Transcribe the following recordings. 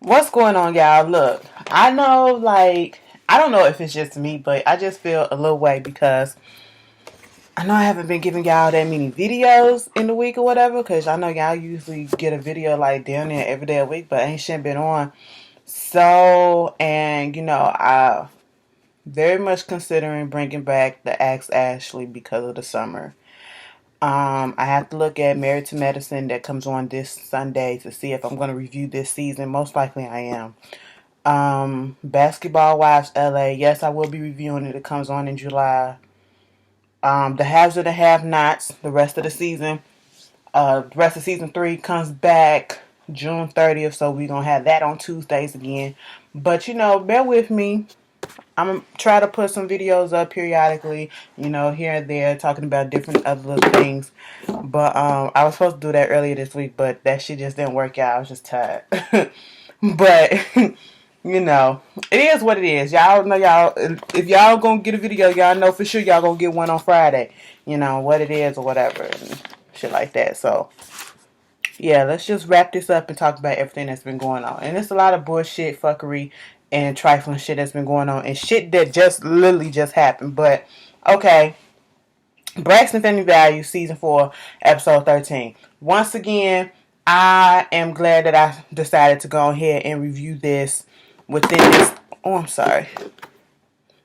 What's going on, y'all? Look, I know, I don't know if it's just me, but I just feel a little way because I know I haven't been giving y'all that many videos in the week or whatever, because I know y'all usually get a video like down there every day a week, but ain't shit been on. So, and I very much considering bringing back the Ask Ashley because of the summer. I have to look at Married to Medicine that comes on this Sunday to see if I'm going to review this season. Most likely I am. Basketball Wives LA. Yes, I will be reviewing it. It comes on in July. The Haves and the Have Nots. The rest of the season. The rest of season 3 comes back June 30th. So we're going to have that on Tuesdays again. But, bear with me. I'm going to try to put some videos up periodically, here and there, talking about different other little things. But I was supposed to do that earlier this week, but that shit just didn't work out. I was just tired. But it is what it is. Y'all know if y'all gonna get a video, y'all know for sure y'all gonna get one on Friday. What it is or whatever and shit like that. So yeah, let's just wrap this up and talk about everything that's been going on. And it's a lot of bullshit, fuckery, and trifling shit that's been going on and shit that just literally just happened. But okay. Braxton Family Values Season 4, Episode 13. Once again, I am glad that I decided to go ahead and review this within this. Oh, I'm sorry.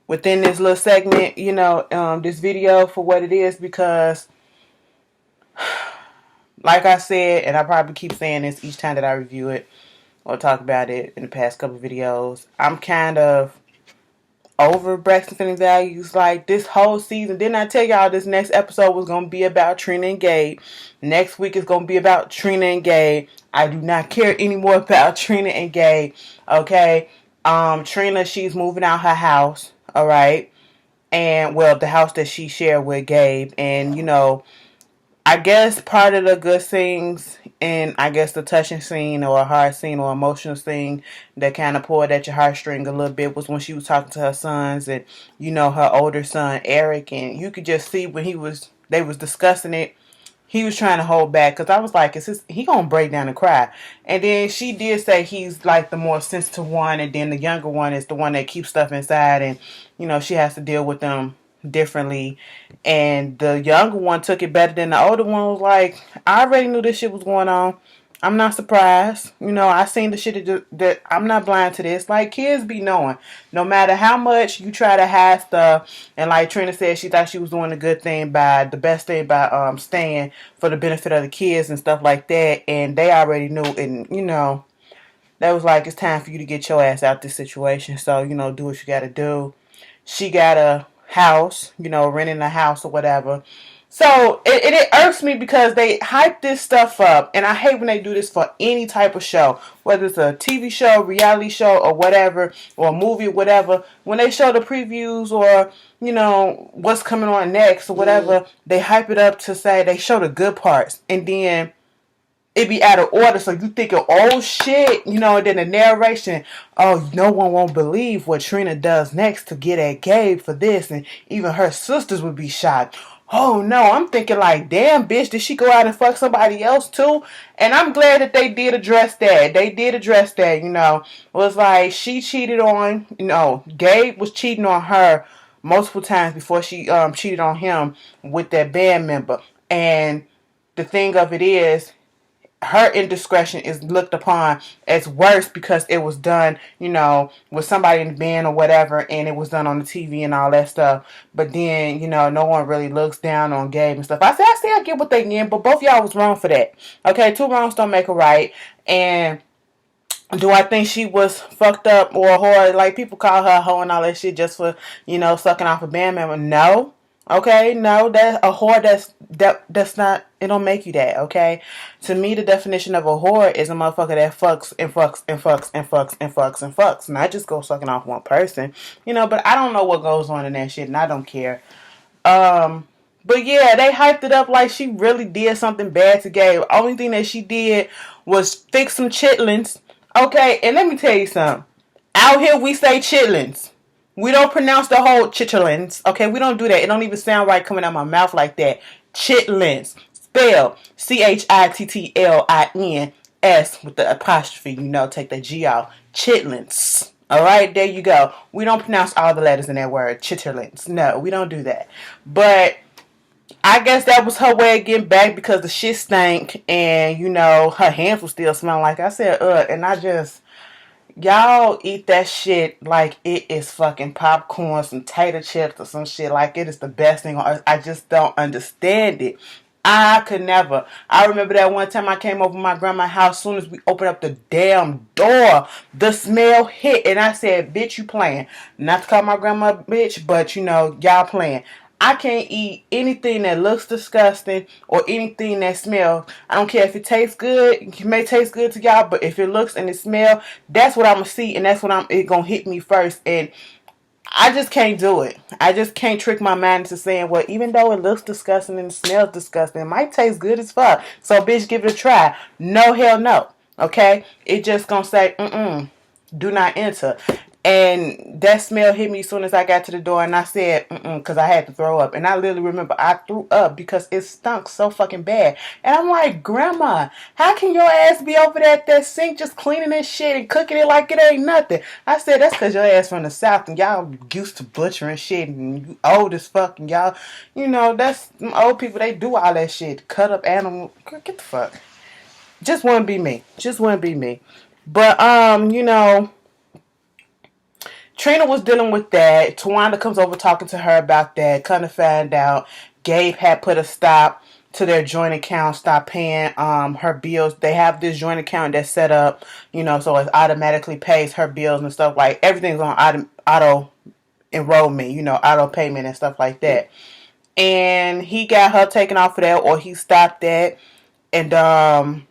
Within this little segment, this video for what it is because, like I said, and I probably keep saying this each time that I review it or talk about it in the past couple videos, I'm kind of over Braxton Family Values. Like this whole season, didn't I tell y'all this next episode was going to be about Trina and Gabe? Next week is going to be about Trina and Gabe. I do not care anymore about Trina and Gabe. Okay, Trina, she's moving out her house. All right, and well, the house that she shared with Gabe, and I guess part of the good things and I guess the touching scene or a hard scene or emotional scene that kind of pulled at your heartstring a little bit was when she was talking to her sons and her older son Eric, and you could just see when they was discussing it, he was trying to hold back because I was like, he gonna break down and cry? And then she did say he's like the more sensitive one, and then the younger one is the one that keeps stuff inside, and she has to deal with them differently. And the younger one took it better than the older one. Was like, I already knew this shit was going on. I'm not surprised. I seen the shit that I'm not blind to this. Like, kids be knowing. No matter how much you try to hide stuff. And like Trina said, she thought she was doing the best thing by staying for the benefit of the kids and stuff like that. And they already knew. And, that was like, it's time for you to get your ass out this situation. So, do what you got to do. She got a house, renting a house or whatever. So it irks me because they hype this stuff up, and I hate when they do this for any type of show, whether it's a TV show, reality show, or whatever, or a movie, or whatever. When they show the previews or what's coming on next or whatever, they hype it up to say they show the good parts, and then it be out of order, so you thinking, oh shit, and then the narration, oh, no one won't believe what Trina does next to get at Gabe for this, and even her sisters would be shocked. Oh no, I'm thinking like, damn bitch, did she go out and fuck somebody else too? And I'm glad that they did address that. It was like she cheated on, Gabe was cheating on her multiple times before she cheated on him with that band member. And the thing of it is, her indiscretion is looked upon as worse because it was done, with somebody in the band or whatever, and it was done on the TV and all that stuff. But then, no one really looks down on Gabe and stuff. I say I get what they get, but both y'all was wrong for that. Okay, two wrongs don't make a right. And do I think she was fucked up or a whore? Like, people call her a hoe and all that shit just for, sucking off a band member. No. Okay, no, that's a whore. That's not. It don't make you that. Okay, to me, the definition of a whore is a motherfucker that fucks and fucks and fucks and fucks and fucks and fucks, not just go sucking off one person. But I don't know what goes on in that shit, and I don't care. But yeah, they hyped it up like she really did something bad to Gabe. Only thing that she did was fix some chitlins. Okay, and let me tell you something. Out here, we say chitlins. We don't pronounce the whole chitlins. Okay, we don't do that. It don't even sound right coming out my mouth like that. Chitlins. Spell Chittlin. S with the apostrophe, you know, take the G out. Chitlins. Alright, there you go. We don't pronounce all the letters in that word. Chitterlings. No, we don't do that. But I guess that was her way of getting back because the shit stank and, you know, her hands were still smelling like I said, and I just, y'all eat that shit like it is fucking popcorn, some tater chips or some shit, like it is the best thing on earth. I just don't understand it. I could never. I remember that one time I came over my grandma's house. As soon as we opened up the damn door, the smell hit, and I said, "Bitch, you playing?" Not to call my grandma a bitch, but you know, y'all playing. I can't eat anything that looks disgusting or anything that smells. I don't care if it tastes good. It may taste good to y'all, but if it looks and it smells, that's what I'm gonna see, and that's what it gonna hit me first. And I just can't do it. I just can't trick my mind into saying, well, even though it looks disgusting and smells disgusting, it might taste good as fuck. So, bitch, give it a try. No, hell no. Okay? It just gonna say, do not enter. And that smell hit me as soon as I got to the door, and I said, because I had to throw up. And I literally remember I threw up because it stunk so fucking bad. And I'm like, Grandma, how can your ass be over there at that sink just cleaning this shit and cooking it like it ain't nothing? I said, that's because your ass from the South and y'all used to butchering shit and you old as fuck and y'all, you know, that's old people, they do all that shit. Cut up animals. Get the fuck. Just wouldn't be me. Just wouldn't be me. But, you know, Trina was dealing with that. Tawanda comes over talking to her about that. Kind of find out Gabe had put a stop to their joint account, stop paying her bills. They have this joint account that's set up, you know, so it automatically pays her bills and stuff. Like everything's on auto enrollment, you know, auto payment and stuff like that. And he got her taken off of that, or he stopped that, and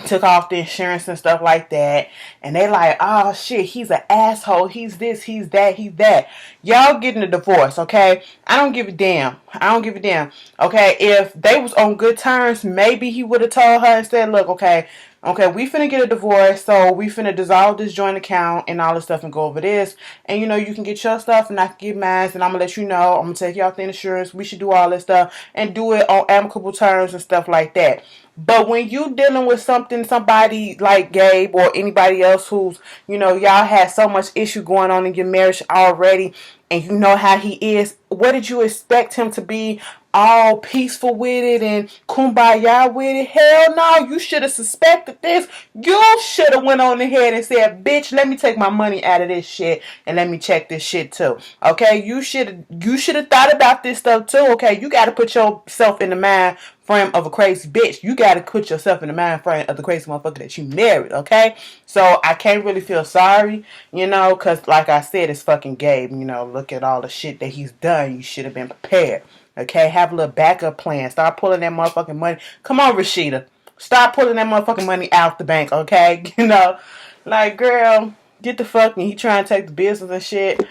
took off the insurance and stuff like that. And they like, oh shit, he's an asshole. He's this, he's that, he's that. Y'all getting a divorce, okay? I don't give a damn. I don't give a damn. Okay, if they was on good terms, maybe he would have told her and said, look, okay, we finna get a divorce, so we finna dissolve this joint account and all this stuff and go over this. And you know, you can get your stuff and I can get mine, and I'm gonna let you know. I'm gonna take you off the insurance. We should do all this stuff and do it on amicable terms and stuff like that. But when you dealing with somebody like Gabe or anybody else who's, you know, y'all had so much issue going on in your marriage already, and you know how he is, what did you expect him to be all peaceful with it and kumbaya with it? Hell no, you should have suspected this. You should have went on ahead and said, bitch, let me take my money out of this shit and let me check this shit too. Okay, you should have thought about this stuff too. Okay, you got to put yourself in the mind frame of a crazy bitch. You got to put yourself in the mind frame of the crazy motherfucker that you married, okay? So I can't really feel sorry, you know, because like I said, it's fucking Gabe. You know, look at all the shit that he's done. You should have been prepared, okay? Have a little backup plan. Start pulling that motherfucking money. Come on, Rashida. Start pulling that motherfucking money out the bank, okay? You know, like, girl, get the fuck, and he trying to take the business and shit.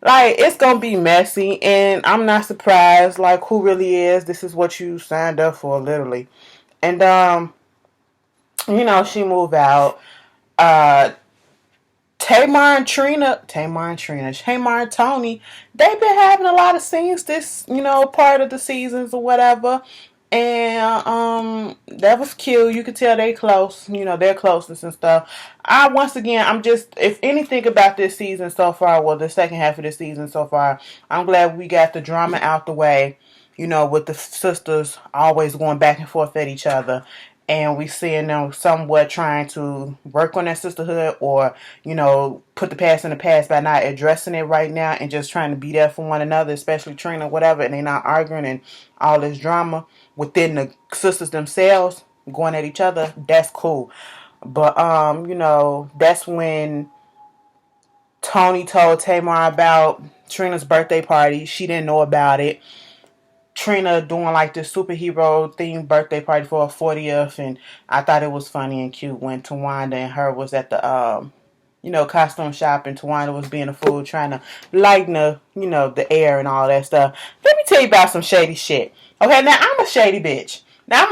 Like, it's gonna be messy, and I'm not surprised. Like, who really is? This is what you signed up for, literally. And, you know, she moved out. Tamar and Tony, they've been having a lot of scenes this, you know, part of the seasons or whatever. And that was cute. You could tell they close, you know, their closeness and stuff. I'm just, if anything about this season so far, well, the second half of this season so far, I'm glad we got the drama out the way, you know, with the sisters always going back and forth at each other. And we seeing them somewhat trying to work on that sisterhood, or, you know, put the past in the past by not addressing it right now and just trying to be there for one another, especially Trina, whatever, and they not arguing and all this drama within the sisters themselves going at each other. That's cool. But, you know, that's when Tony told Tamar about Trina's birthday party. She didn't know about it. Trina doing like this superhero themed birthday party for her 40th, and I thought it was funny and cute when Tawanda and her was at the you know, costume shop, and Tawanda was being a fool trying to lighten the, you know, the air and all that stuff. Let me tell you about some shady shit. Okay, now I'm a shady bitch. Now I'm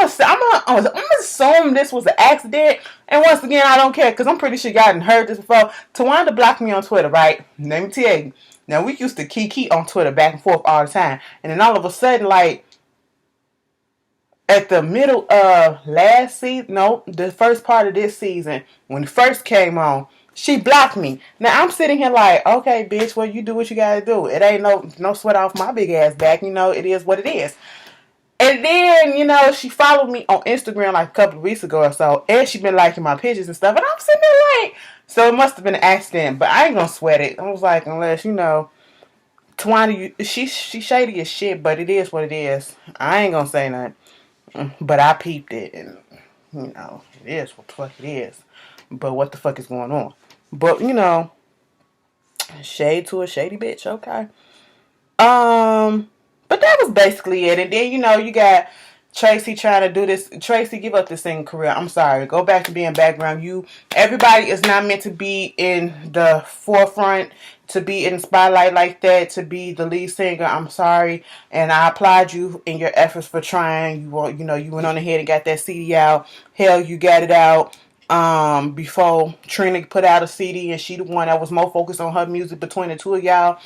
gonna assume this was an accident, and once again I don't care because I'm pretty sure y'all done heard this before. Tawanda blocked me on Twitter, right? Let me tell you. Now, we used to kiki on Twitter back and forth all the time. And then all of a sudden, like, at the middle of last season, no, the first part of this season, when it first came on, she blocked me. Now I'm sitting here like, okay, bitch, well, you do what you gotta do. It ain't no sweat off my big ass back. It is what it is. And then, she followed me on Instagram like a couple of weeks ago or so, and she been liking my pictures and stuff. And I'm sitting there like, so it must have been an accident, but I ain't gonna sweat it. I was like, unless Tawana, she shady as shit, but it is what it is. I ain't gonna say nothing. But I peeped it, and it is what the fuck it is. But what the fuck is going on? But shade to a shady bitch, okay. But that was basically it. And then you got Tracy trying to do this. Tracy, give up the singing career. I'm sorry. Go back to being background. Everybody is not meant to be in the forefront, to be in the spotlight like that, to be the lead singer. I'm sorry, and I applaud you in your efforts for trying. You went on ahead and got that CD out. Hell, you got it out before Trina put out a CD, and she the one that was more focused on her music between the two of y'all.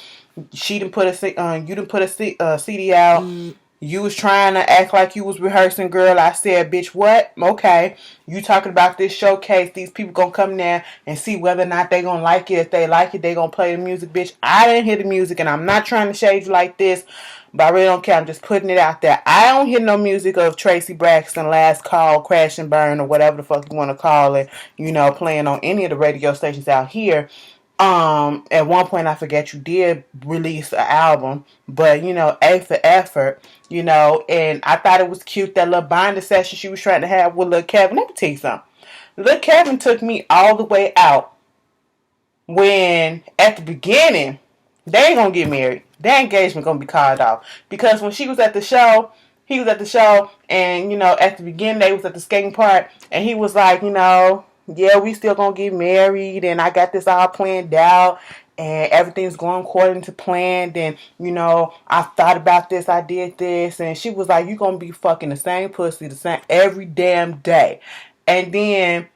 She didn't put you didn't put a CD out. You was trying to act like you was rehearsing, girl. I said, bitch, what? Okay. You talking about this showcase. These people gonna come there and see whether or not they gonna like it. If they like it, they gonna play the music, bitch. I didn't hear the music, and I'm not trying to shade you like this, but I really don't care. I'm just putting it out there. I don't hear no music of Tracy Braxton, Last Call, Crash and Burn, or whatever the fuck you want to call it, playing on any of the radio stations out here. At one point, I forget you did release an album, but A for effort, and I thought it was cute that little binder session she was trying to have with Lil Kevin. Let me tell you something. Lil Kevin took me all the way out when at the beginning they ain't gonna get married. Their engagement gonna be called off because when she was at the show, he was at the show, and at the beginning they was at the skating park, and he was like, yeah, we still gonna get married, and I got this all planned out, and everything's going according to plan. And I thought about this, I did this, and she was like, you gonna be fucking the same pussy the same every damn day. And then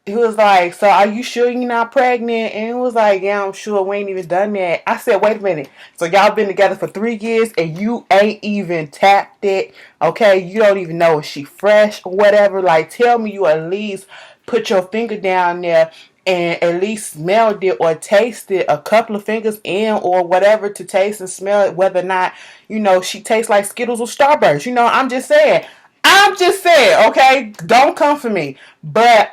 he was like, so are you sure you're not pregnant? And it was like, yeah, I'm sure. We ain't even done that. I said, wait a minute. So y'all been together for 3 years and you ain't even tapped it. Okay. You don't even know if she fresh or whatever. Like, tell me you at least put your finger down there and at least smelled it or tasted a couple of fingers in or whatever to taste and smell it. Whether or not, she tastes like Skittles or Starburst. I'm just saying. Okay. Don't come for me. But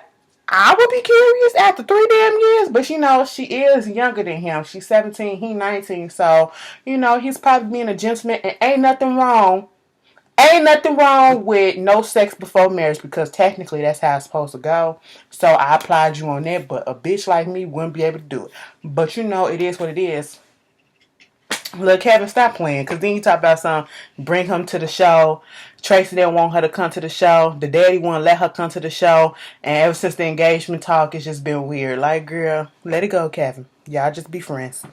I would be curious after 3 damn years, but she is younger than him. She's 17, he 19, so he's probably being a gentleman, and ain't nothing wrong. Ain't nothing wrong with no sex before marriage, because technically that's how it's supposed to go. So I applaud you on that, but a bitch like me wouldn't be able to do it. But it is what it is. Look, Kevin, stop playing, because then you talk about bring him to the show. Tracy didn't want her to come to the show. The daddy wouldn't let her come to the show. And ever since the engagement talk, it's just been weird. Like, girl, let it go, Kevin. Y'all just be friends.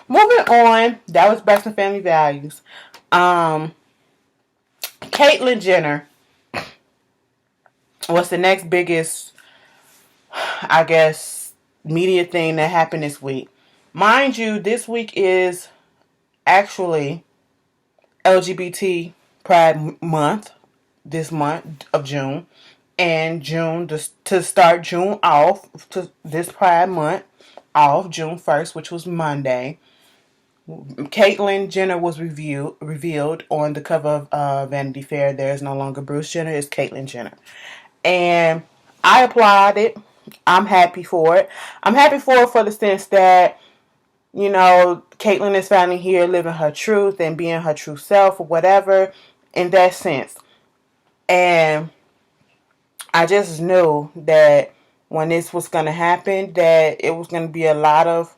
Moving on. That was Braxton Family Values. Caitlyn Jenner was the next biggest, I guess, media thing that happened this week. Mind you, this week is actually LGBT Pride Month, this month of June, and June to start June off, to this Pride Month off June 1st, which was Monday. Caitlyn Jenner was revealed on the cover of Vanity Fair. There is no longer Bruce Jenner, it's Caitlyn Jenner, and I applaud it. I'm happy for it. I'm happy for it for the sense that Caitlyn is finally here living her truth and being her true self or whatever in that sense. And I just knew that when this was going to happen, that it was going to be a lot of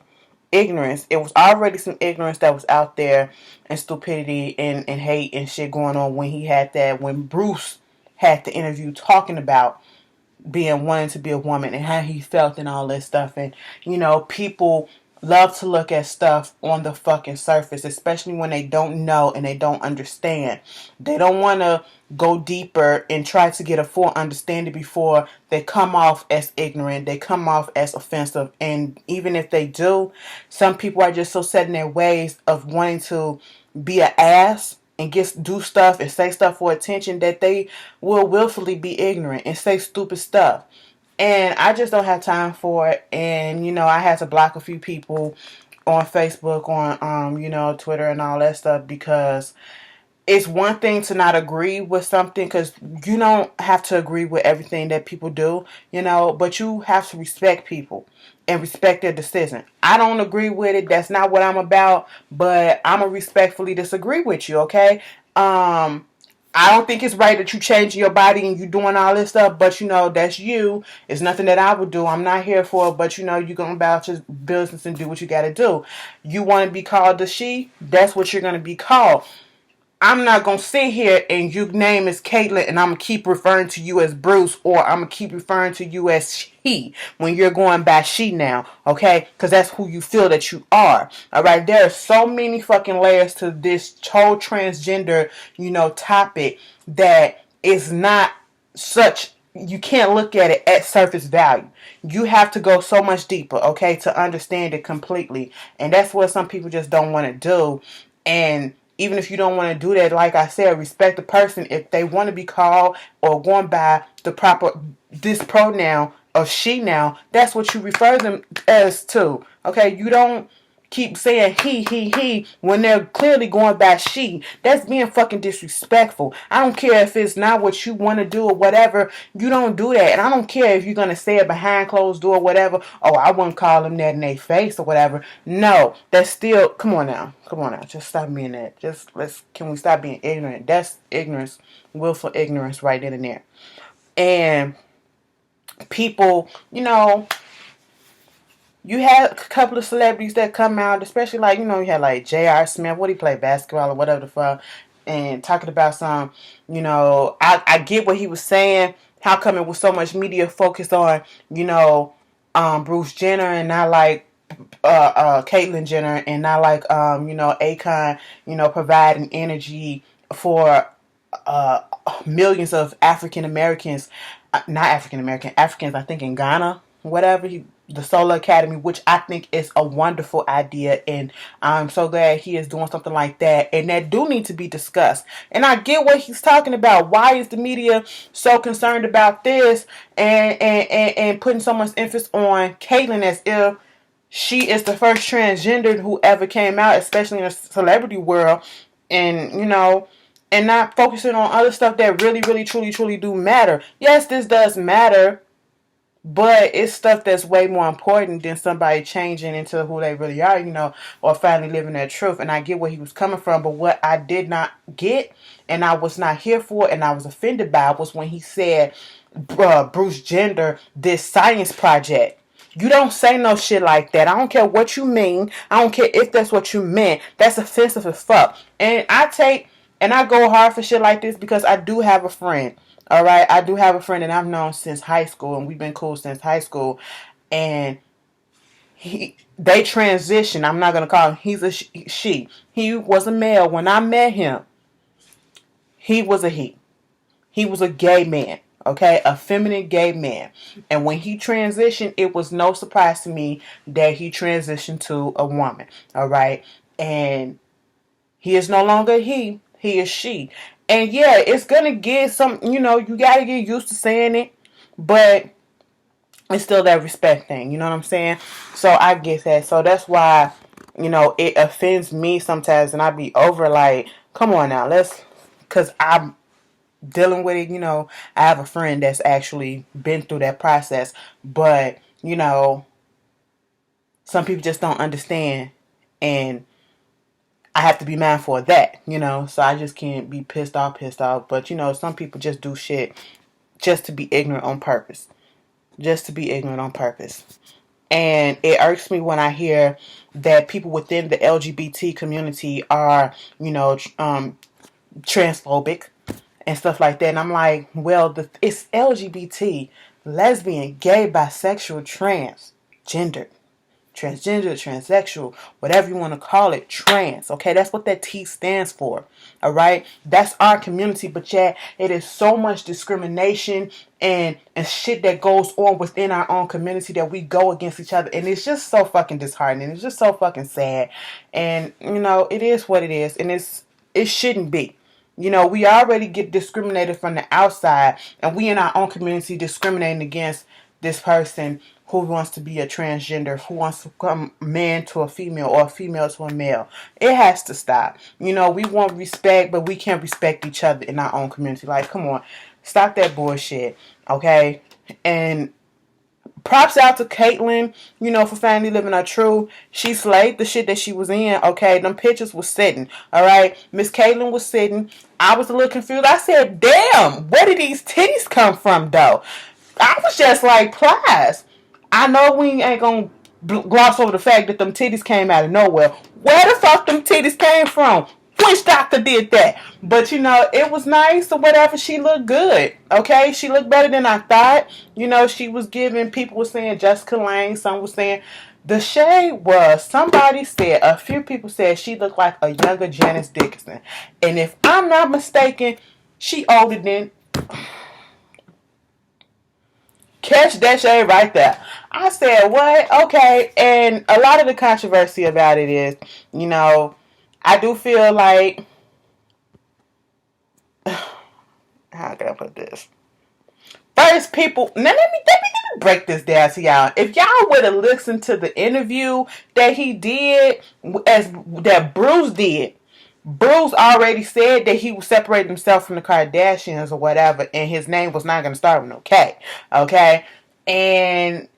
ignorance. It was already some ignorance that was out there, and stupidity and hate and shit going on when Bruce had the interview talking about wanting to be a woman and how he felt and all this stuff. And, people love to look at stuff on the fucking surface, especially when they don't know and they don't understand. They don't want to go deeper and try to get a full understanding before they come off as ignorant. They come off as offensive. And even if they do, some people are just so set in their ways of wanting to be an ass and do stuff and say stuff for attention, that they will willfully be ignorant and say stupid stuff. And I just don't have time for it. And, you know, I had to block a few people on Facebook, on, you know, Twitter and all that stuff, because it's one thing to not agree with something, because you don't have to agree with everything that people do, you know, but you have to respect people and respect their decision. I don't agree with it. That's not what I'm about, but I'm going to respectfully disagree with you, okay? I don't think it's right that you change your body and you doing all this stuff, but you know, that's you. It's nothing that I would do. I'm not here for it, but you know, you're going about your business and do what you got to do. You want to be called a she? That's what you're going to be called. I'm not going to sit here and your name is Caitlyn and I'm going to keep referring to you as Bruce, or I'm going to keep referring to you as he when you're going by she now, okay? Because that's who you feel that you are, all right? There are so many fucking layers to this whole transgender, you know, topic that is not such, you can't look at it at surface value. You have to go so much deeper, okay, to understand it completely. And that's what some people just don't want to do. And even if you don't want to do that, like I said, respect the person. If they want to be called or going by the proper, this pronoun of she now, that's what you refer them as to. Okay, you don't keep saying he when they're clearly going by she. That's being fucking disrespectful. I don't care if it's not what you want to do or whatever. You don't do that. And I don't care if you're going to say it behind closed door or whatever. Oh, I wouldn't call them that in their face or whatever. No, that's still, come on now. Just stop being that. Can we stop being ignorant? That's ignorance, willful ignorance right then and there. And people, you know, you had a couple of celebrities that come out, especially like, you know, you had like J.R. Smith, what he played basketball or whatever the fuck, and talking about some, you know, I get what he was saying. How come it was so much media focused on, you know, Bruce Jenner and not like Caitlyn Jenner, and not like you know, Akon, you know, providing energy for millions of African Americans, Africans, I think in Ghana, whatever, the Solar Academy, which I think is a wonderful idea, and I'm so glad he is doing something like that, and that do need to be discussed. And I get what he's talking about. Why is the media so concerned about this and putting so much emphasis on Caitlyn as if she is the first transgender who ever came out, especially in the celebrity world, and you know, and not focusing on other stuff that really, really, truly, truly do matter. Yes, this does matter, but it's stuff that's way more important than somebody changing into who they really are, you know, or finally living their truth. And I get where he was coming from, but what I did not get, and I was not here for, and I was offended by, was when he said Bruce Jenner, this science project. You don't say no shit like that. I don't care what you mean. I don't care if that's what you meant. That's offensive as fuck. And I go hard for shit like this because I do have a friend. All right, I do have a friend that I've known since high school, and we've been cool since high school. And they transition. I'm not gonna call him. He's a she. He was a male when I met him. He was a he. He was a gay man. Okay, a feminine gay man. And when he transitioned, it was no surprise to me that he transitioned to a woman. All right, and he is no longer he. He is she. And yeah, it's gonna get some, you know, you gotta get used to saying it, but it's still that respect thing, you know what I'm saying? So I get that. So that's why, you know, it offends me sometimes, and I be over like, come on now, cause I'm dealing with it, you know. I have a friend that's actually been through that process, but, you know, some people just don't understand, and I have to be mindful of that, you know, so I just can't be pissed off. But, you know, some people just do shit just to be ignorant on purpose. Just to be ignorant on purpose. And it irks me when I hear that people within the LGBT community are, you know, transphobic and stuff like that. And I'm like, well, it's LGBT, lesbian, gay, bisexual, transgender. Transgender, transsexual, whatever you want to call it, trans. Okay, that's what that T stands for. All right, that's our community. But yet, it is so much discrimination and shit that goes on within our own community that we go against each other, and it's just so fucking disheartening. It's just so fucking sad. And you know, it is what it is, and it's it shouldn't be. You know, we already get discriminated from the outside, and we in our own community discriminating against this person who wants to be a transgender, who wants to become a man to a female or a female to a male. It has to stop. You know, we want respect, but we can't respect each other in our own community. Like, come on, stop that bullshit, okay? And props out to Caitlyn, you know, for finally living her truth. She slayed the shit that she was in, okay? Them pictures was sitting, alright? Miss Caitlyn was sitting. I was a little confused. I said, damn, where did these titties come from, though? I was just like, plies. I know we ain't gonna gloss over the fact that them titties came out of nowhere. Where the fuck them titties came from? Which doctor did that? But you know, it was nice or whatever. She looked good. Okay, she looked better than I thought. You know, she was giving. People were saying Jessica Lange. Some were saying the shade was. Somebody said, a few people said she looked like a younger Janice Dickinson. And if I'm not mistaken, she older than. Catch that shade right there. I said, what? Okay. And a lot of the controversy about it is, you know, I do feel like, how can I put this? First, people, now let me break this down to y'all. If y'all would have listened to the interview that he did, that Bruce did, Bruce already said that he would separate himself from the Kardashians or whatever, and his name was not going to start with no K. Okay? And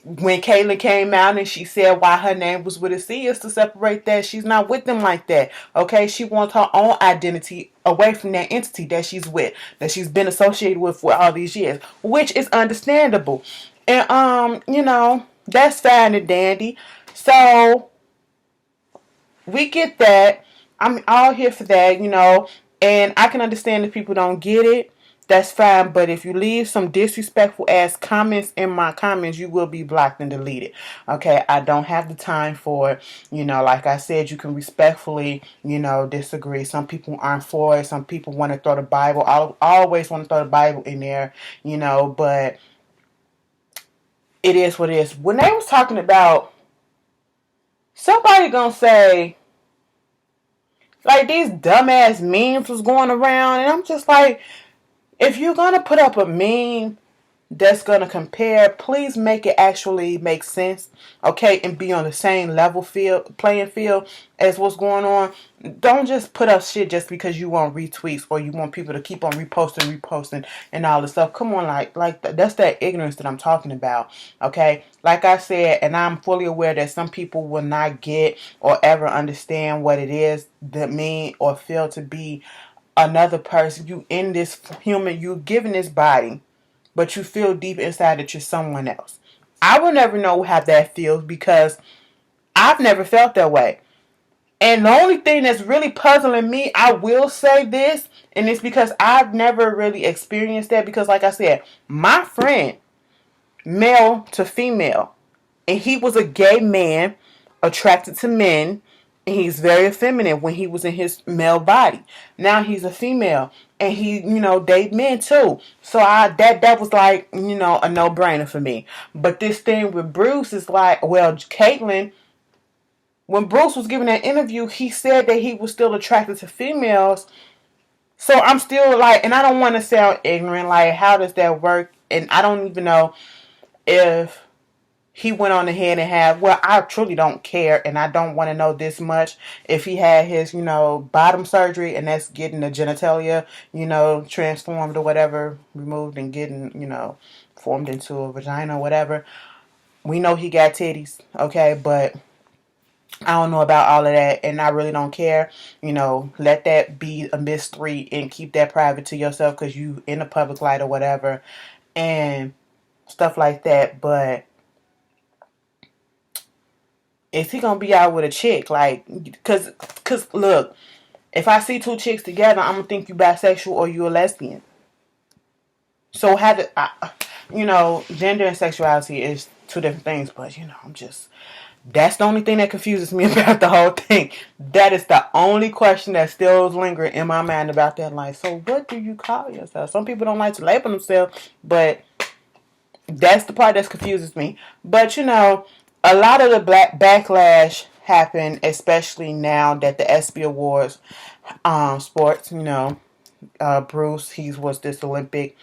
when Caitlyn came out and she said why her name was with a C is to separate that. She's not with them like that. Okay? She wants her own identity away from that entity that she's with, that she's been associated with for all these years, which is understandable. And, you know, that's fine and dandy. So, we get that. I'm all here for that, you know, and I can understand if people don't get it. That's fine, but if you leave some disrespectful ass comments in my comments, you will be blocked and deleted. Okay, I don't have the time for it. You know, like I said, you can respectfully, you know, disagree. Some people aren't for it. Some people want to throw the Bible. I always want to throw the Bible in there, you know, but it is what it is. When they was talking about, somebody gonna say, like, these dumbass memes was going around, and I'm just like, if you're going to put up a meme that's going to compare, please make it actually make sense, okay, and be on the same playing field as what's going on. Don't just put up shit just because you want retweets or you want people to keep on reposting and all this stuff. Come on, that's that ignorance that I'm talking about, okay? Like I said, and I'm fully aware that some people will not get or ever understand what it is that mean or feel to be another person. You in this human, you given this body, but you feel deep inside that you're someone else. I will never know how that feels because I've never felt that way. And the only thing that's really puzzling me, I will say this, and it's because I've never really experienced that, because like I said, my friend, male to female, and he was a gay man attracted to men, and he's very effeminate when he was in his male body. Now he's a female, and he, you know, date men too. So that was like, you know, a no-brainer for me. But this thing with Bruce is like, well, Caitlyn, when Bruce was giving that interview, he said that he was still attracted to females. So I'm still like, and I don't want to sound ignorant, like, how does that work? And I don't even know if he went on ahead and had, well, I truly don't care, and I don't want to know this much, if he had his, you know, bottom surgery, and that's getting the genitalia, you know, transformed or whatever, removed and getting, you know, formed into a vagina or whatever. We know he got titties, okay, but I don't know about all of that, and I really don't care. You know, let that be a mystery and keep that private to yourself, because you in the public light or whatever, and stuff like that. But is he gonna be out with a chick? Like, cause look, if I see two chicks together, I'm gonna think you bisexual or you a lesbian. So you know, gender and sexuality is two different things. But you know, that's the only thing that confuses me about the whole thing. That is the only question that still is lingering in my mind about that. Like, so what do you call yourself? Some people don't like to label themselves, but that's the part that confuses me. But you know, a lot of the backlash happened, especially now that the ESPY Awards sports. Bruce, he was this Olympic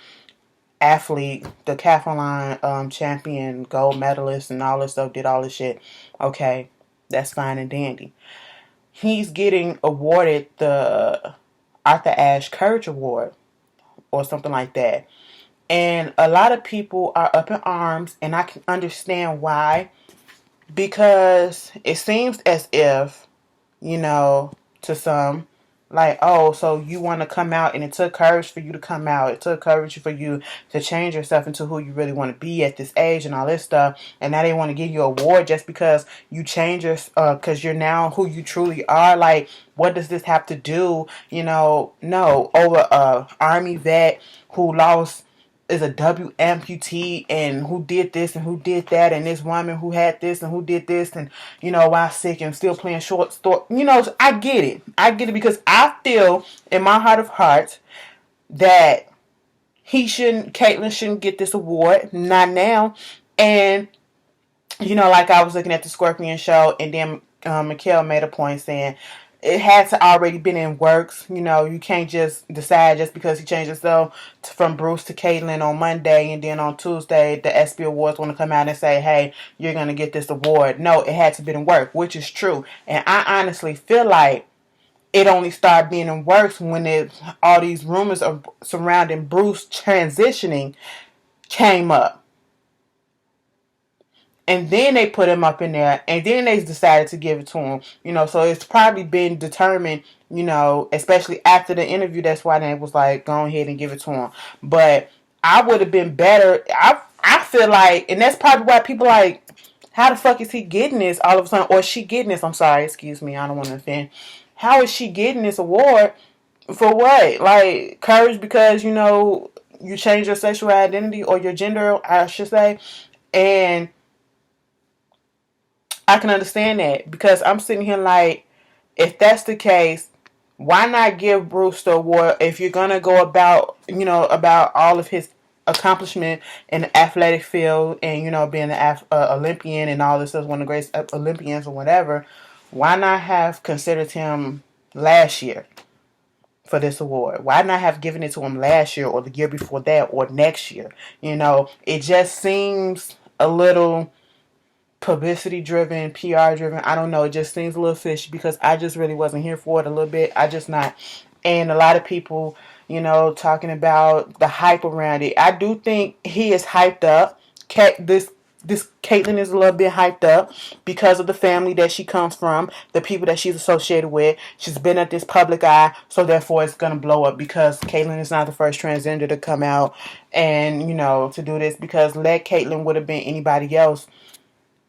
athlete, the decathlon champion, gold medalist, and all this stuff. Did all this shit. Okay, that's fine and dandy. He's getting awarded the Arthur Ashe Courage Award or something like that. And a lot of people are up in arms, and I can understand why. Because it seems as if, to some, like, oh, so you want to come out, and it took courage for you to come out. It took courage for you to change yourself into who you really want to be at this age and all this stuff. And now they want to give you an award just because you change because you're now who you truly are. Like, what does this have to do? No, over a army vet who lost is a W amputee and who did this and who did that, and this woman who had this and who did this, and while sick and still playing short story. I get it. I get it because I feel in my heart of hearts that Caitlyn shouldn't get this award. Not now. And like I was looking at the Scorpion show, and then Mikhail made a point saying it had to already been in works. You can't just decide just because he changed himself from Bruce to Caitlyn on Monday, and then on Tuesday the ESPY Awards want to come out and say, hey, you're going to get this award. No, it had to be in work, which is true. And I honestly feel like it only started being in works when all these rumors surrounding Bruce transitioning came up. And then they put him up in there, and then they decided to give it to him. So it's probably been determined, especially after the interview. That's why they was like, go ahead and give it to him. But I would have been better. I feel like, and that's probably why people like, how the fuck is he getting this all of a sudden? Or she getting this? I'm sorry, excuse me. I don't want to offend. How is she getting this award? For what? Like, courage because, you change your sexual identity or your gender, I should say. And I can understand that because I'm sitting here like, if that's the case, why not give Bruce the award if you're gonna go about all of his accomplishment in the athletic field and being an Olympian and all this is one of the greatest Olympians or whatever? Why not have considered him last year for this award? Why not have given it to him last year or the year before that or next year? It just seems a little publicity driven, PR driven. I don't know. It just seems a little fishy because I just really wasn't here for it a little bit. I just not. And a lot of people, talking about the hype around it. I do think he is hyped up. This Caitlyn is a little bit hyped up because of the family that she comes from, the people that she's associated with. She's been at this public eye, so therefore it's gonna blow up because Caitlyn is not the first transgender to come out and to do this. Because let Caitlyn would have been anybody else,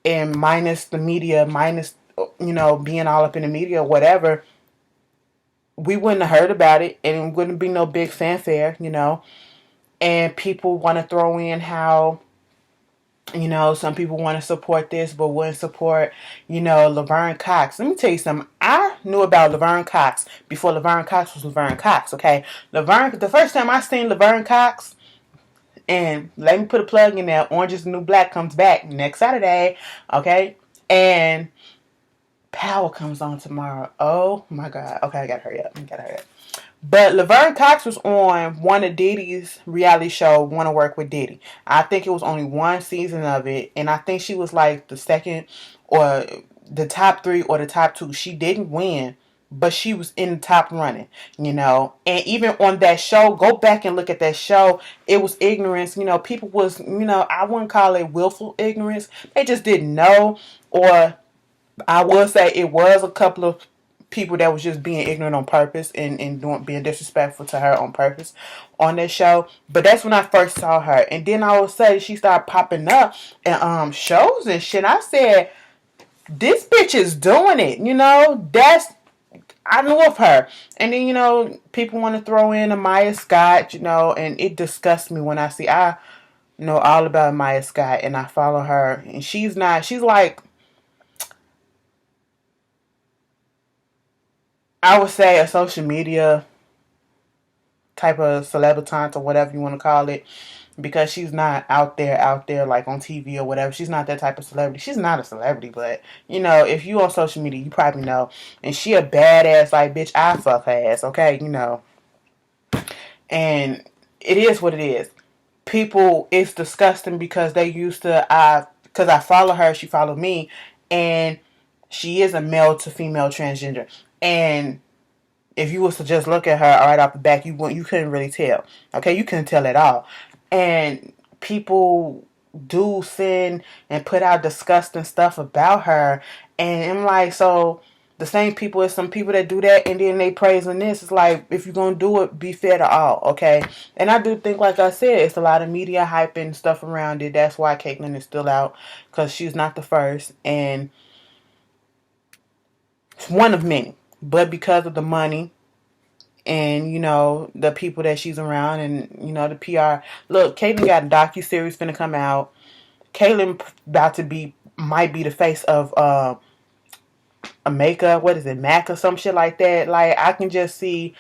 and minus the media, minus being all up in the media or whatever, we wouldn't have heard about it and it wouldn't be no big fanfare. And people want to throw in how some people want to support this but wouldn't support Laverne Cox. Let me tell you something. I knew about Laverne Cox before Laverne Cox was Laverne Cox. Okay, the first time I seen Laverne Cox, and let me put a plug in there, Orange is the New Black comes back next Saturday, okay? And Power comes on tomorrow. Oh my God. Okay, I gotta hurry up. But Laverne Cox was on one of Diddy's reality show, Want to Work with Diddy. I think it was only one season of it, and I think she was like the second or the top 3 or the top 2. She didn't win, but she was in the top running, And even on that show, go back and look at that show. It was ignorance. People was, I wouldn't call it willful ignorance. They just didn't know. Or I will say it was a couple of people that was just being ignorant on purpose and being disrespectful to her on purpose on that show. But that's when I first saw her. And then I would say she started popping up in shows and shit. I said, this bitch is doing it. I knew of her. And then, people want to throw in a Maya Scott, and it disgusts me when I know all about Maya Scott and I follow her. And she's like, I would say a social media type of celebritante or whatever you want to call it. because she's not out there like on TV or whatever. She's not that type of celebrity. She's not a celebrity, but you know, if you on social media, you probably know. And she a badass, like, bitch, I fuck her ass, okay, you know. And it is what it is. People, it's disgusting because they used to, because I follow her, she followed me, and she is a male to female transgender. And if you was to just look at her right off the back, you couldn't really tell. Okay, you couldn't tell at all. And people do send and put out disgusting stuff about her, and I'm like, so the same people as some people that do that, and then they praising this. It's like, if you're gonna do it, be fair to all, okay? And I do think, like I said, it's a lot of media hype and stuff around it. That's why Caitlyn is still out, because she's not the first, and it's one of many. But because of the money and, you know, the people that she's around and, you know, the PR. Look, Caitlyn got a docuseries finna come out. Caitlyn about to might be the face of a makeup, what is it, MAC or some shit like that. Like, I can just see,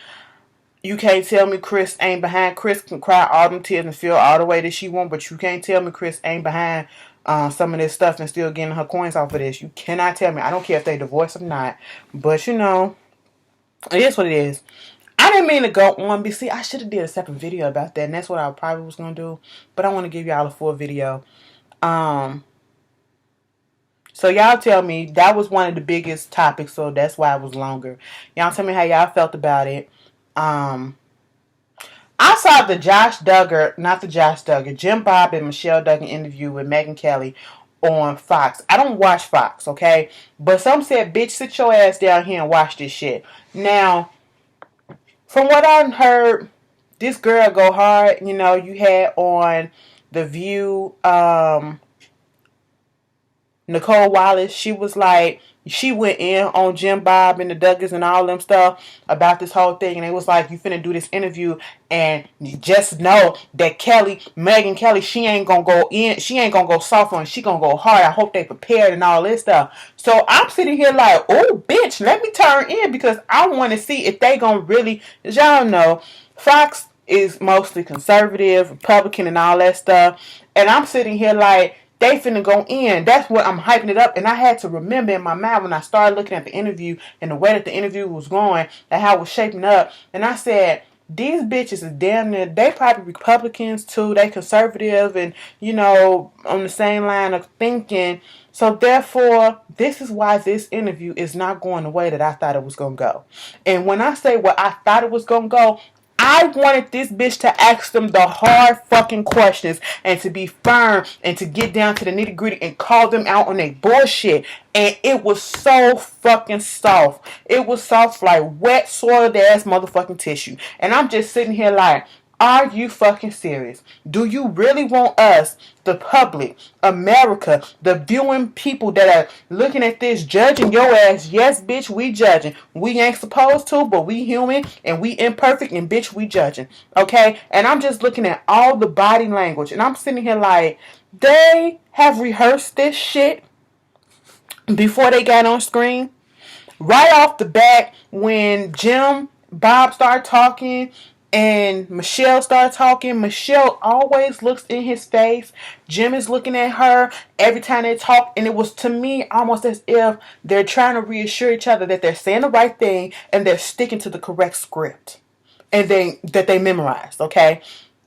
you can't tell me Chris ain't behind. Chris can cry all them tears and feel all the way that she want, but you can't tell me Chris ain't behind some of this stuff and still getting her coins off of this. You cannot tell me. I don't care if they divorced or not, but you know, it is what it is. I didn't mean to go on, but see, I should have did a separate video about that, and that's what I probably was going to do, but I want to give y'all a full video. So y'all tell me, that was one of the biggest topics, so that's why it was longer. Y'all tell me how y'all felt about it. I saw the Jim Bob and Michelle Duggar interview with Megyn Kelly on Fox. I don't watch Fox, okay? But some said, bitch, sit your ass down here and watch this shit. Now, from what I heard, this girl go hard. You know, you had on The View, Nicole Wallace. She was like, she went in on Jim Bob and the Duggars and all them stuff about this whole thing. And it was like, you finna do this interview and you just know that Megyn Kelly, she ain't gonna go in. She ain't gonna go soft on. She gonna go hard. I hope they prepared and all this stuff. So I'm sitting here like, oh, bitch, let me turn in because I want to see if they gonna really, as y'all know, Fox is mostly conservative, Republican and all that stuff. And I'm sitting here like, they finna go in. That's what I'm hyping it up. And I had to remember in my mind when I started looking at the interview and the way that the interview was going and how it was shaping up. And I said, these bitches is damn near, they probably Republicans too. They conservative and, you know, on the same line of thinking. So therefore, this is why this interview is not going the way that I thought it was going to go. And when I say what I thought it was going to go, I wanted this bitch to ask them the hard fucking questions and to be firm and to get down to the nitty gritty and call them out on their bullshit. And it was so fucking soft. It was soft like wet, soiled ass motherfucking tissue. And I'm just sitting here like, are you fucking serious? Do you really want us, the public, America, the viewing people that are looking at this, judging your ass? Yes, bitch, we judging. We ain't supposed to, but we human and we imperfect and bitch, we judging. Okay? And I'm just looking at all the body language and I'm sitting here like, they have rehearsed this shit before they got on screen. Right off the bat, when Jim Bob started talking and Michelle started talking, Michelle always looks in his face. Jim is looking at her every time they talk. And it was, to me, almost as if they're trying to reassure each other that they're saying the right thing and they're sticking to the correct script. And that they memorized, okay?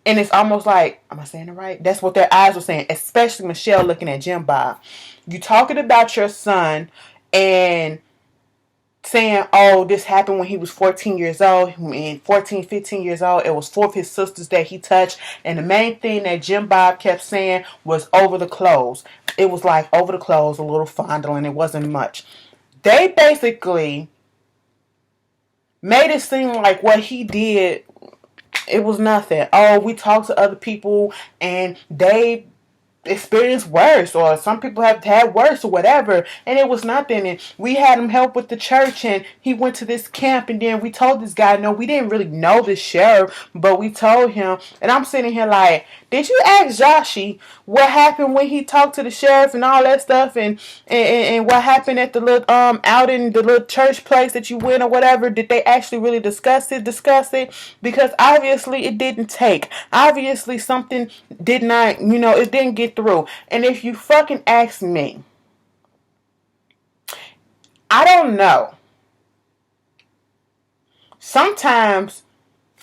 And it's almost like, am I saying it right? That's what their eyes were saying, especially Michelle looking at Jim Bob. You talking about your son and saying, oh, this happened when he was 14 years old, and 14, 15 years old. It was 4 of his sisters that he touched. And the main thing that Jim Bob kept saying was over the clothes. It was like over the clothes, a little fondling. It wasn't much. They basically made it seem like what he did, it was nothing. Oh, we talked to other people and they experienced worse, or some people have had worse or whatever, and it was nothing. And we had him help with the church and he went to this camp, and then we told this guy, no, we didn't really know the sheriff, but we told him. And I'm sitting here like, Did you ask Joshy what happened when he talked to the sheriff and all that stuff, and what happened at the little out in the little church place that you went or whatever? Did they actually really discuss it? Because obviously it didn't take. Obviously something did not, it didn't get through. And if you fucking ask me, I don't know. Sometimes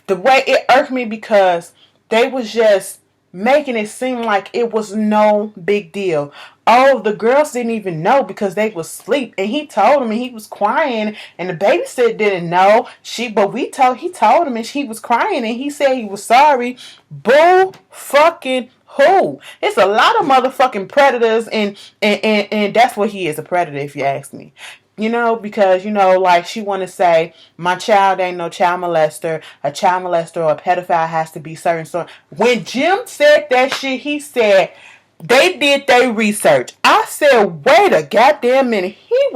the way it irked me because they was just making it seem like it was no big deal. Oh, the girls didn't even know because they was asleep, and he told him, and he was crying, and the babysitter didn't know. He told him, and he was crying, and he said he was sorry. Bull fucking who? It's a lot of motherfucking predators, and that's what he is, a predator, if you ask me. Because, like she want to say, my child ain't no child molester. A child molester or a pedophile has to be certain. So when Jim said that shit, he said they did their research. I said, wait a goddamn minute. He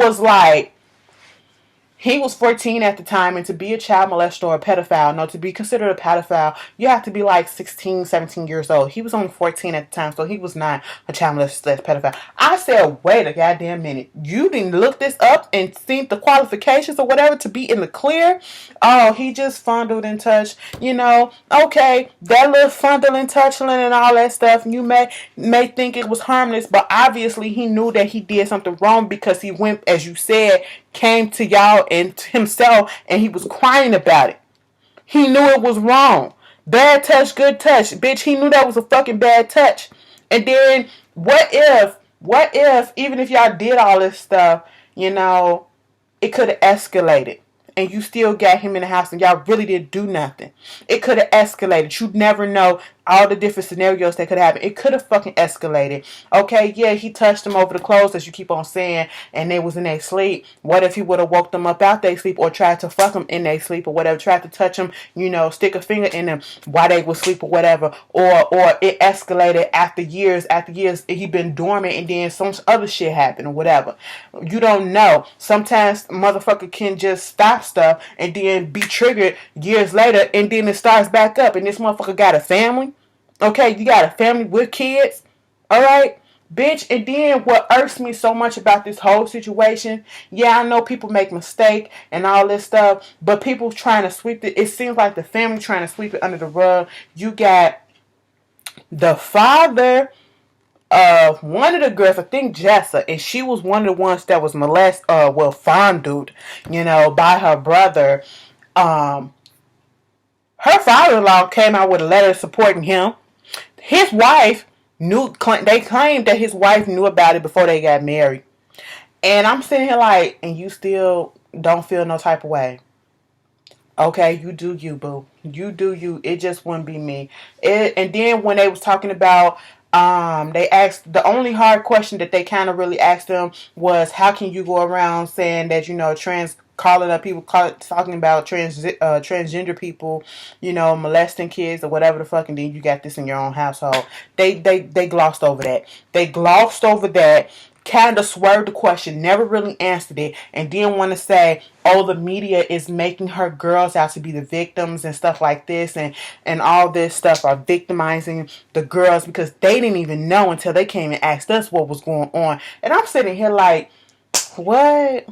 was 14 at the time, and to be a child molester or a pedophile, no, to be considered a pedophile, you have to be like 16, 17 years old. He was only 14 at the time, so he was not a child molester / pedophile. I said, wait a goddamn minute. You didn't look this up and seen the qualifications or whatever to be in the clear? Oh, he just fondled and touched, okay, that little fondle and touching and all that stuff, you may think it was harmless, but obviously he knew that he did something wrong because he went, as you said, came to y'all and to himself, and he was crying about it. He knew it was wrong. Bad touch, good touch. Bitch, he knew that was a fucking bad touch. And then, what if, even if y'all did all this stuff, it could have escalated. And you still got him in the house and y'all really didn't do nothing. It could have escalated. You'd never know all the different scenarios that could happen. It could have fucking escalated. Okay, yeah, he touched them over the clothes, as you keep on saying, and they was in their sleep. What if he would have woke them up out their sleep, or tried to fuck them in their sleep, or whatever, tried to touch them, stick a finger in them while they was asleep or whatever, or it escalated after years he been dormant and then some other shit happened or whatever. You don't know. Sometimes motherfucker can just stop stuff and then be triggered years later, and then it starts back up, and this motherfucker got a family. Okay, you got a family with kids. Alright? Bitch, and then what irks me so much about this whole situation, yeah, I know people make mistakes and all this stuff, but people trying to sweep it seems like the family trying to sweep it under the rug. You got the father of one of the girls, I think Jessa, and she was one of the ones that was fondled, by her brother. Her father-in-law came out with a letter supporting him. His wife they claimed that his wife knew about it before they got married. And I'm sitting here like, and you still don't feel no type of way. Okay, you do you, boo. You do you. It just wouldn't be me. And then when they was talking about, they asked, the only hard question that they kind of really asked them was, how can you go around saying that, calling up people, talking about transgender people, molesting kids or whatever the fuck, and then you got this in your own household. They glossed over that. They glossed over that, kind of swerved the question, never really answered it, and then want to say, oh, the media is making her girls out to be the victims and stuff like this, and all this stuff are victimizing the girls because they didn't even know until they came and asked us what was going on. And I'm sitting here like, what?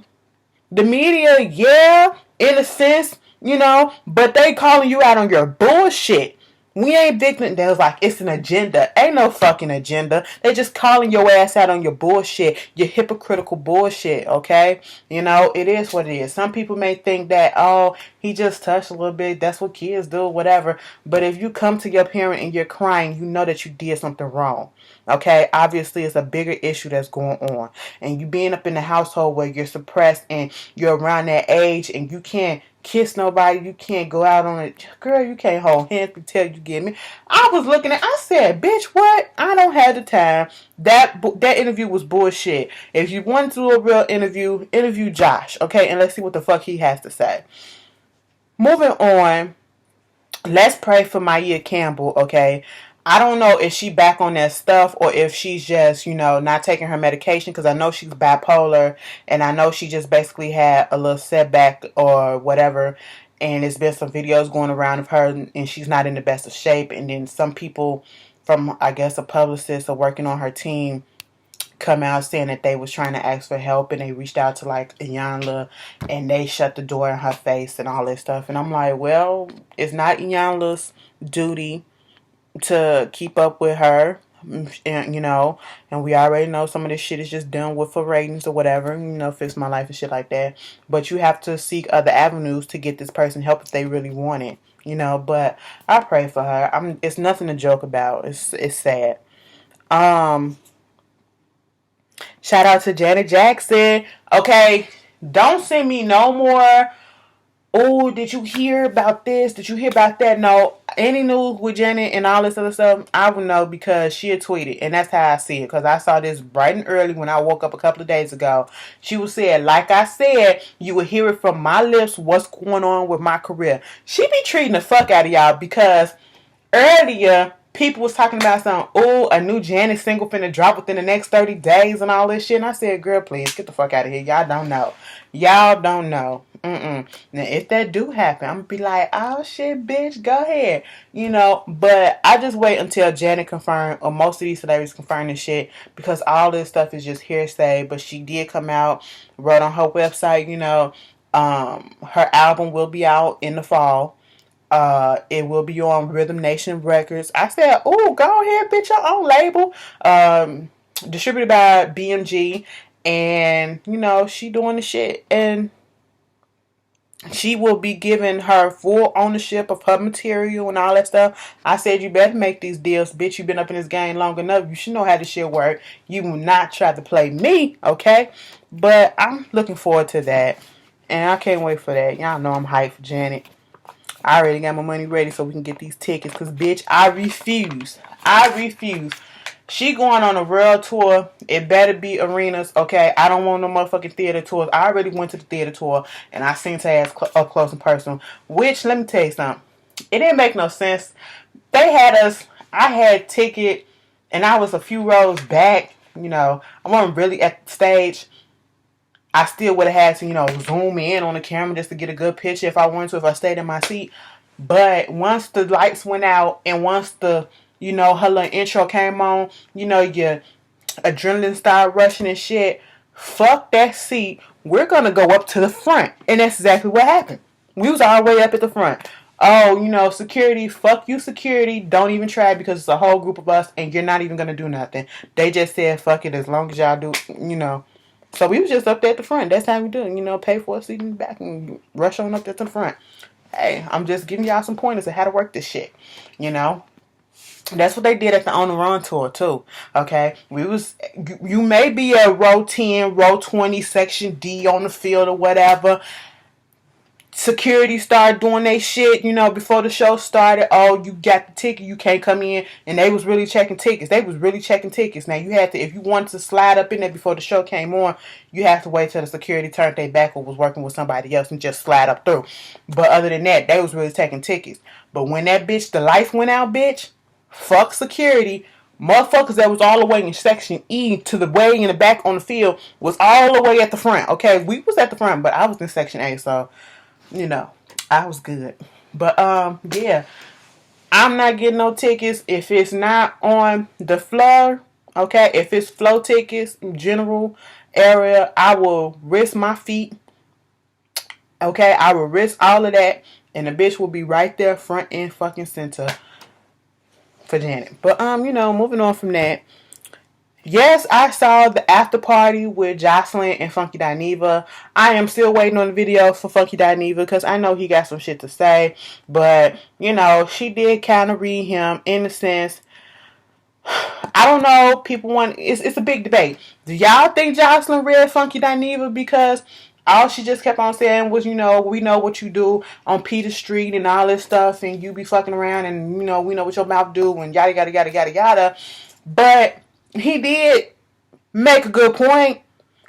The media, yeah, in a sense, but they calling you out on your bullshit. We ain't victim. They was like, it's an agenda. Ain't no fucking agenda. They just calling your ass out on your bullshit. Your hypocritical bullshit, okay? It is what it is. Some people may think that, oh, he just touched a little bit. That's what kids do, whatever. But if you come to your parent and you're crying, you know that you did something wrong. Okay, obviously it's a bigger issue that's going on, and you being up in the household where you're suppressed and you're around that age and you can't kiss nobody, you can't go out on it, girl, you can't hold hands until you get me. I was looking at, I said, bitch, what? I don't have the time. That interview was bullshit. If you want to do a real interview Josh, okay, and let's see what the fuck he has to say. Moving on, let's pray for Maya Campbell, okay? I don't know if she back on that stuff or if she's just, not taking her medication, because I know she's bipolar and I know she just basically had a little setback or whatever, and there's been some videos going around of her and she's not in the best of shape, and then some people from, I guess, a publicist or working on her team come out saying that they was trying to ask for help, and they reached out to like Iyanla, and they shut the door in her face and all this stuff. And I'm like, well, it's not Iyanla's duty to keep up with her, and and we already know some of this shit is just done with for ratings or whatever, Fix My Life and shit like that. But you have to seek other avenues to get this person help if they really want it, But I pray for her. It's nothing to joke about. It's sad. Shout out to Janet Jackson. Okay, don't send me no more. Oh, did you hear about this? Did you hear about that? No, any news with Janet and all this other stuff, I would know because she had tweeted, and that's how I see it. Because I saw this bright and early when I woke up a couple of days ago. She was saying, like I said, you will hear it from my lips what's going on with my career. She be treating the fuck out of y'all because earlier people was talking about something. Oh, a new Janet single finna drop within the next 30 days and all this shit. And I said, girl, please get the fuck out of here. Y'all don't know. Y'all don't know. Now, if that do happen, I'm gonna be like, oh shit, bitch, go ahead. But I just wait until Janet confirm, or most of these celebrities confirm this shit, because all this stuff is just hearsay. But she did come out, wrote on her website, her album will be out in the fall. It will be on Rhythm Nation Records. I said, oh, go ahead, bitch, your own label. Distributed by BMG. And, she doing the shit. And she will be giving her full ownership of her material and all that stuff. I said, you better make these deals, bitch. You've been up in this game long enough. You should know how this shit work. You will not try to play me, okay? But I'm looking forward to that. And I can't wait for that. Y'all know I'm hyped for Janet. I already got my money ready so we can get these tickets. Because, bitch, I refuse. She going on a world tour. It better be arenas, okay? I don't want no motherfucking theater tours. I already went to the theater tour, and I seen her ass up close and personal. Which, let me tell you something. It didn't make no sense. They had us. I had ticket, and I was a few rows back. I wasn't really at the stage. I still would have had to, zoom in on the camera just to get a good picture if I wanted to, if I stayed in my seat. But once the lights went out and once the, her little intro came on, your adrenaline started rushing and shit, fuck that seat. We're going to go up to the front. And that's exactly what happened. We was all the way up at the front. Oh, security, fuck you, security. Don't even try because it's a whole group of us and you're not even going to do nothing. They just said, fuck it, as long as y'all do, So we was just up there at the front. That's how we do it. Pay for a seat in the back and rush on up there to the front. Hey, I'm just giving y'all some pointers of how to work this shit. That's what they did at the On the Run tour too. Okay? You may be at row 10, row 20, section D on the field or whatever. Security started doing their shit, before the show started. Oh, you got the ticket, you can't come in. And they was really checking tickets. Now, you had to, if you wanted to slide up in there before the show came on, you have to wait till the security turned their back or was working with somebody else and just slide up through. But other than that, they was really taking tickets. But when that bitch, the lights went out, bitch, fuck security. Motherfuckers that was all the way in section E to the way in the back on the field was all the way at the front. Okay, we was at the front, but I was in section A, so I was good. But, yeah. I'm not getting no tickets if it's not on the floor. Okay? If it's floor tickets, general area, I will risk my feet. Okay? I will risk all of that. And the bitch will be right there, front and fucking center for Janet. But, moving on from that. Yes, I saw the after party with Jocelyn and Funky Dineva. I am still waiting on the video for Funky Dineva because I know he got some shit to say. But, she did kind of read him in the sense. I don't know. People want. It's a big debate. Do y'all think Jocelyn read Funky Dineva because all she just kept on saying was, we know what you do on Peter Street and all this stuff, and you be fucking around, and we know what your mouth do, and yada yada yada yada yada. But he did make a good point.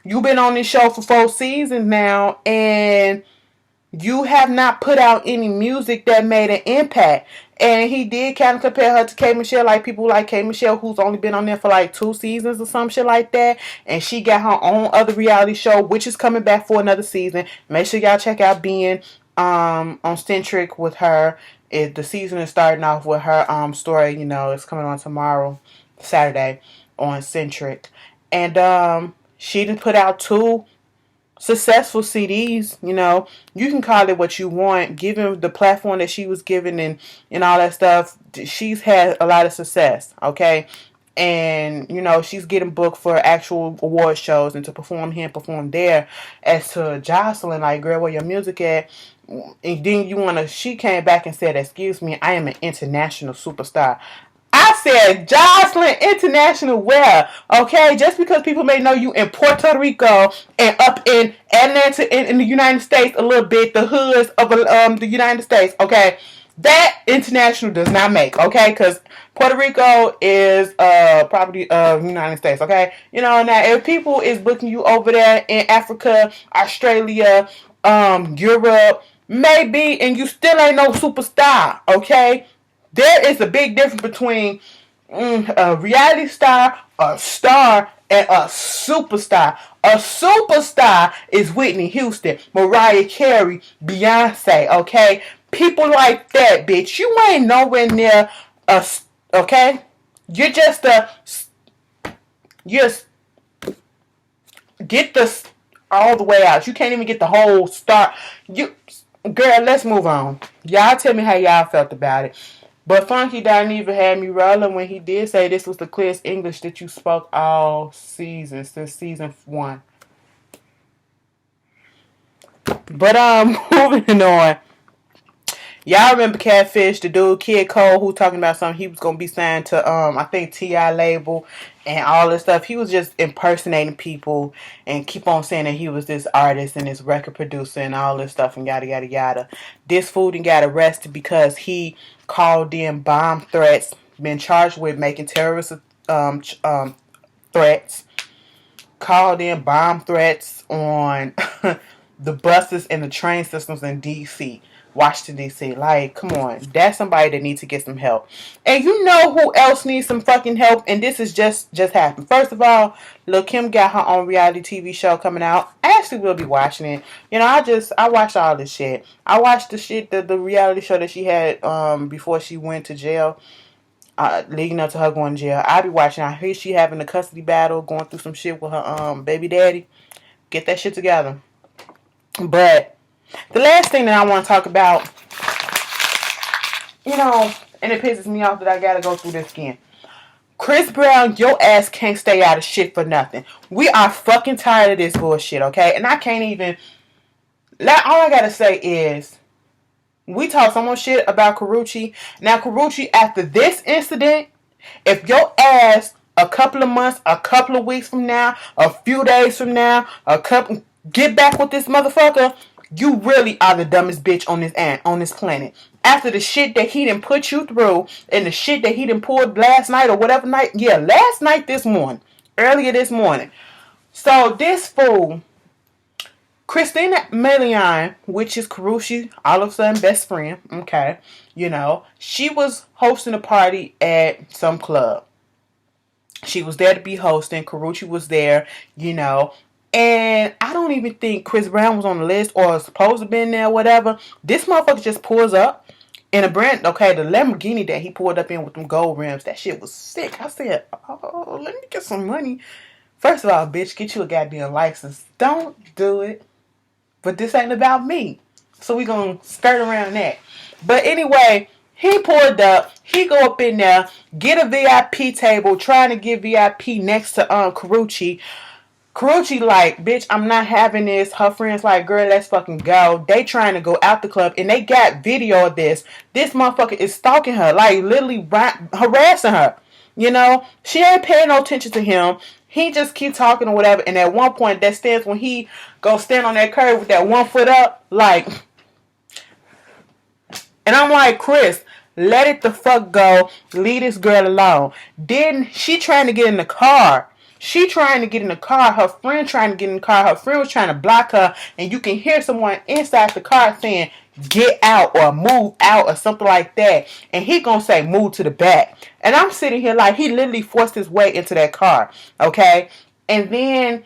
You've been on this show for 4 seasons now, and you have not put out any music that made an impact. And he did kind of compare her to K. Michelle, like people like K. Michelle, who's only been on there for like 2 seasons or some shit like that. And she got her own other reality show, which is coming back for another season. Make sure y'all check out Being on Centric with her. The season is starting off with her story. You know, it's coming on tomorrow, Saturday, on Centric, and she done put out 2 successful CDs. You know, you can call it what you want. Given the platform that she was given and all that stuff, she's had a lot of success. Okay. And, you know, she's getting booked for actual award shows and to perform here and perform there. As to Jocelyn, like, girl, where your music at? And then she came back and said, excuse me, I am an international superstar. I said, Jocelyn, international where? Okay, just because people may know you in Puerto Rico and up in Atlanta in the United States a little bit, the hoods of the United States, okay, that international does not make, okay, because Puerto Rico is property of the United States, okay? You know, now if people is booking you over there in Africa, Australia, Europe, maybe, and you still ain't no superstar, okay? There is a big difference between a reality star, a star, and a superstar. A superstar is Whitney Houston, Mariah Carey, Beyonce, okay? People like that, bitch. You ain't nowhere near a, okay? You're just get the all the way out. You can't even get the whole star. Girl, let's move on. Y'all tell me how y'all felt about it. But Funky didn't even have me rolling when he did say this was the clearest English that you spoke all season, since season 1. But moving on. Y'all remember Catfish, the dude Kid Cole, who talking about something he was gonna be signed to I think T.I. label and all this stuff. He was just impersonating people and keep on saying that he was this artist and this record producer and all this stuff and yada yada yada. This fool done got arrested because he called in bomb threats, been charged with making terrorist threats, called in bomb threats on the buses and the train systems in D.C., Washington, D.C. Like, come on. That's somebody that needs to get some help. And you know who else needs some fucking help? And this is just happened. First of all, Lil' Kim got her own reality TV show coming out. I actually will be watching it. You know, I watched all this shit. I watched the reality show that she had before she went to jail. Leading up to her going to jail. I'll be watching. I hear she having a custody battle, going through some shit with her baby daddy. Get that shit together. But the last thing that I want to talk about, you know, and it pisses me off that I gotta go through this again. Chris Brown, your ass can't stay out of shit for nothing. We are fucking tired of this bullshit, okay? And I can't even, all I gotta say is, we talk so much shit about Karrueche. Now, Karrueche, after this incident, if your ass a couple of months, a couple of weeks from now, a few days from now, get back with this motherfucker, you really are the dumbest bitch on this planet. After the shit that he done put you through and the shit that he done pulled last night or whatever night. Yeah, last night, earlier this morning. So this fool, Christina Milian, which is Karrueche, all of a sudden best friend, okay, you know, she was hosting a party at some club. She was there to be hosting. Karrueche was there, you know. And I don't even think Chris Brown was on the list or supposed to be in there or whatever. This motherfucker just pulls up in a the Lamborghini that he pulled up in with them gold rims. That shit was sick. I said, oh, let me get some money. First of all, bitch, get you a goddamn license. Don't do it. But this ain't about me. So we gonna skirt around that. But anyway, he pulled up. He go up in there, get a VIP table, trying to get VIP next to Karrueche. Karrueche like, bitch, I'm not having this. Her friends like, girl, let's fucking go. They trying to go out the club, and they got video of this. This motherfucker is stalking her, like literally harassing her. You know, she ain't paying no attention to him. He just keep talking or whatever. And at one point, that stands when he go stand on that curb with that 1 foot up, like. And I'm like, Chris, let it the fuck go. Leave this girl alone. Then she trying to get in the car. She trying to get in the car. Her friend trying to get in the car. Her friend was trying to block her. And you can hear someone inside the car saying, get out or move out or something like that. And he gonna say, move to the back. And I'm sitting here like he literally forced his way into that car. Okay? And then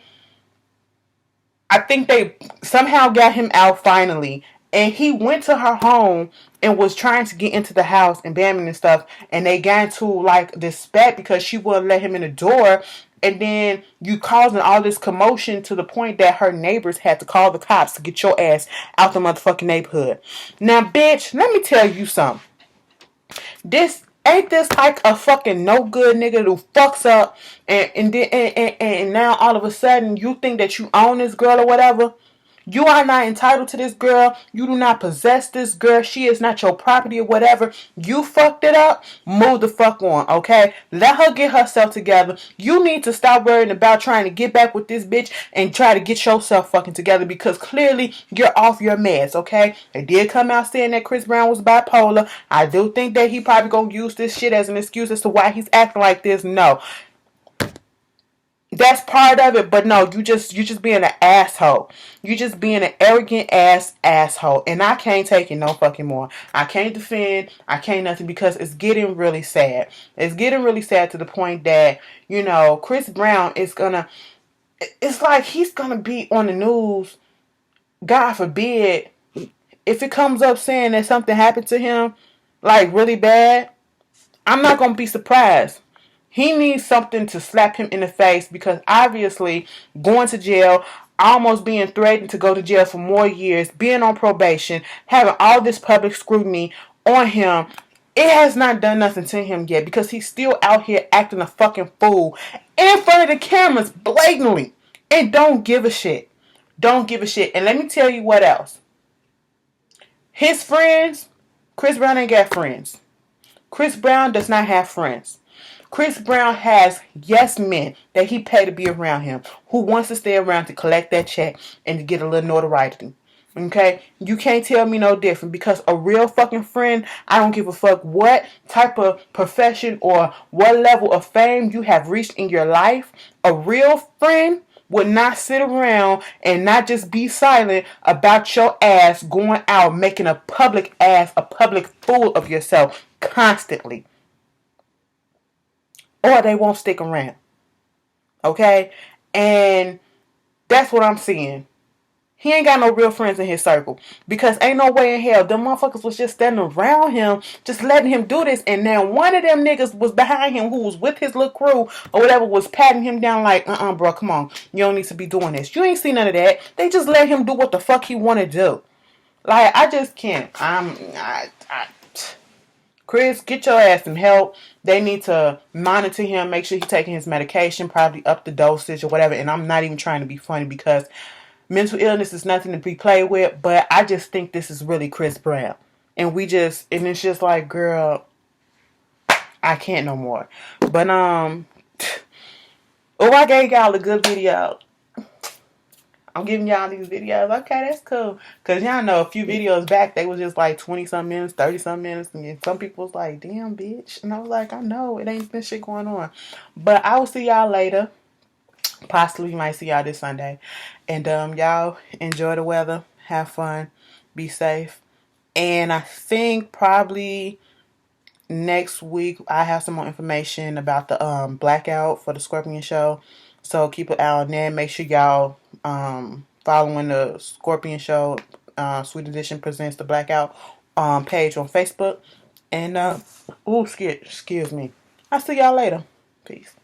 I think they somehow got him out finally. And he went to her home and was trying to get into the house and bamming and stuff. And they got into like this spat because she wouldn't let him in the door. And then you causing all this commotion to the point that her neighbors had to call the cops to get your ass out the motherfucking neighborhood. Now, bitch, let me tell you something. This ain't this like a fucking no good nigga who fucks up and now all of a sudden you think that you own this girl or whatever. You are not entitled to this girl. You do not possess this girl. She is not your property or whatever. You fucked it up. Move the fuck on, okay? Let her get herself together. You need to stop worrying about trying to get back with this bitch and try to get yourself fucking together because clearly you're off your meds, okay? They did come out saying that Chris Brown was bipolar. I do think that he probably gonna use this shit as an excuse as to why he's acting like this. No. That's part of it, but no, you just being an asshole. You just being an arrogant asshole, and I can't take it no fucking more. I can't defend. I can't nothing because it's getting really sad. It's getting really sad to the point that Chris Brown is gonna. It's like he's gonna be on the news. God forbid if it comes up saying that something happened to him, like really bad. I'm not gonna be surprised. He needs something to slap him in the face because obviously going to jail, almost being threatened to go to jail for more years, being on probation, having all this public scrutiny on him, it has not done nothing to him yet because he's still out here acting a fucking fool in front of the cameras blatantly and don't give a shit. Don't give a shit. And let me tell you what else. His friends, Chris Brown ain't got friends. Chris Brown does not have friends. Chris Brown has yes men that he paid to be around him, who wants to stay around to collect that check and to get a little notoriety. Okay? You can't tell me no different because a real fucking friend, I don't give a fuck what type of profession or what level of fame you have reached in your life. A real friend would not sit around and not just be silent about your ass going out making a public fool of yourself constantly. Or they won't stick around. Okay? And that's what I'm seeing. He ain't got no real friends in his circle. Because ain't no way in hell them motherfuckers was just standing around him, just letting him do this. And now one of them niggas was behind him who was with his little crew or whatever was patting him down like, bro, come on. You don't need to be doing this. You ain't seen none of that. They just let him do what the fuck he want to do. Like, I just can't. Chris, get your ass some help. They need to monitor him, make sure he's taking his medication, probably up the dosage or whatever. And I'm not even trying to be funny because mental illness is nothing to be played with, but I just think this is really Chris Brown. And it's just like, girl, I can't no more. But, I gave y'all a good video. I'm giving y'all these videos. Okay, that's cool. Because y'all know a few videos back, they was just like 20-some minutes, 30-some minutes. And some people was like, damn, bitch. And I was like, I know. It ain't been shit going on. But I will see y'all later. Possibly might see y'all this Sunday. And y'all enjoy the weather. Have fun. Be safe. And I think probably next week I have some more information about the blackout for the Scorpion show. So keep an eye on that. Make sure y'all following the Scorpion show. Sweet Edition presents the blackout page on Facebook. And excuse me. I'll see y'all later. Peace.